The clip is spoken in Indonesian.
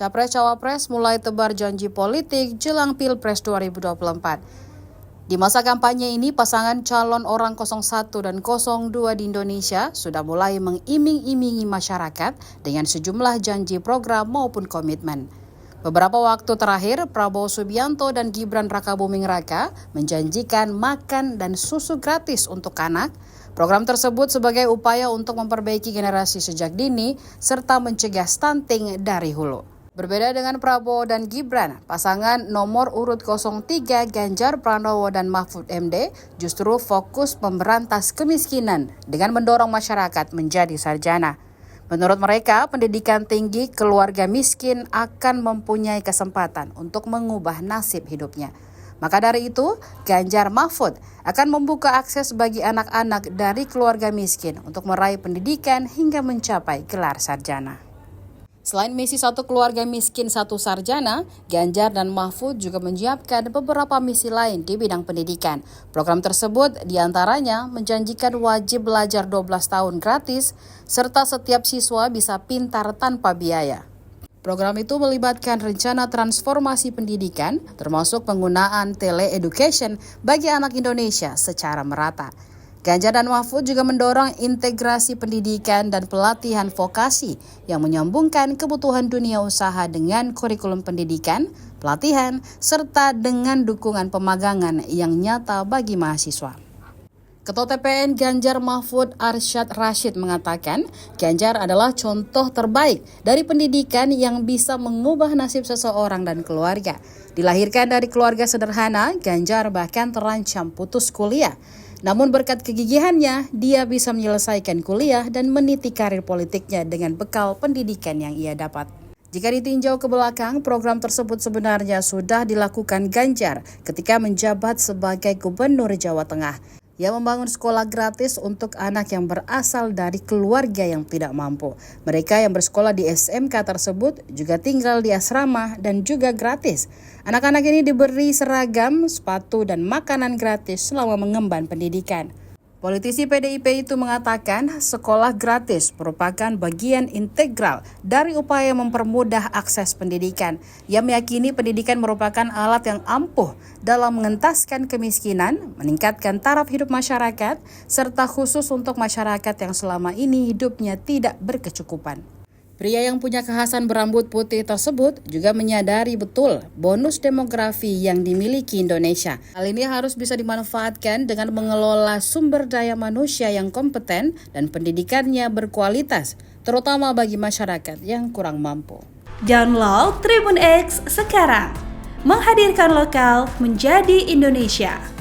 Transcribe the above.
Capres-Cawapres mulai tebar janji politik jelang Pilpres 2024. Di masa kampanye ini, pasangan calon orang 01 dan 02 di Indonesia sudah mulai mengiming-imingi masyarakat dengan sejumlah janji program maupun komitmen. Beberapa waktu terakhir, Prabowo Subianto dan Gibran Rakabuming Raka menjanjikan makan dan susu gratis untuk anak. Program tersebut sebagai upaya untuk memperbaiki generasi sejak dini serta mencegah stunting dari hulu. Berbeda dengan Prabowo dan Gibran, pasangan nomor urut 03 Ganjar Pranowo dan Mahfud MD justru fokus memberantas kemiskinan dengan mendorong masyarakat menjadi sarjana. Menurut mereka, pendidikan tinggi keluarga miskin akan mempunyai kesempatan untuk mengubah nasib hidupnya. Maka dari itu, Ganjar Mahfud akan membuka akses bagi anak-anak dari keluarga miskin untuk meraih pendidikan hingga mencapai gelar sarjana. Selain misi satu keluarga miskin satu sarjana, Ganjar dan Mahfud juga menyiapkan beberapa misi lain di bidang pendidikan. Program tersebut diantaranya menjanjikan wajib belajar 12 tahun gratis, serta setiap siswa bisa pintar tanpa biaya. Program itu melibatkan rencana transformasi pendidikan, termasuk penggunaan tele-education bagi anak Indonesia secara merata. Ganjar dan Mahfud juga mendorong integrasi pendidikan dan pelatihan vokasi yang menyambungkan kebutuhan dunia usaha dengan kurikulum pendidikan, pelatihan, serta dengan dukungan pemagangan yang nyata bagi mahasiswa. Ketua TPN Ganjar Mahfud Arsyad Rashid mengatakan, Ganjar adalah contoh terbaik dari pendidikan yang bisa mengubah nasib seseorang dan keluarga. Dilahirkan dari keluarga sederhana, Ganjar bahkan terancam putus kuliah. Namun berkat kegigihannya, dia bisa menyelesaikan kuliah dan meniti karir politiknya dengan bekal pendidikan yang ia dapat. Jika ditinjau ke belakang, program tersebut sebenarnya sudah dilakukan Ganjar ketika menjabat sebagai Gubernur Jawa Tengah. Ia membangun sekolah gratis untuk anak yang berasal dari keluarga yang tidak mampu. Mereka yang bersekolah di SMK tersebut juga tinggal di asrama dan juga gratis. Anak-anak ini diberi seragam, sepatu, dan makanan gratis selama mengemban pendidikan. Politisi PDIP itu mengatakan sekolah gratis merupakan bagian integral dari upaya mempermudah akses pendidikan. Ia meyakini pendidikan merupakan alat yang ampuh dalam mengentaskan kemiskinan, meningkatkan taraf hidup masyarakat, serta khusus untuk masyarakat yang selama ini hidupnya tidak berkecukupan. Pria yang punya kekhasan berambut putih tersebut juga menyadari betul bonus demografi yang dimiliki Indonesia. Hal ini harus bisa dimanfaatkan dengan mengelola sumber daya manusia yang kompeten dan pendidikannya berkualitas, terutama bagi masyarakat yang kurang mampu. Download Tribun X sekarang, menghadirkan lokal menjadi Indonesia.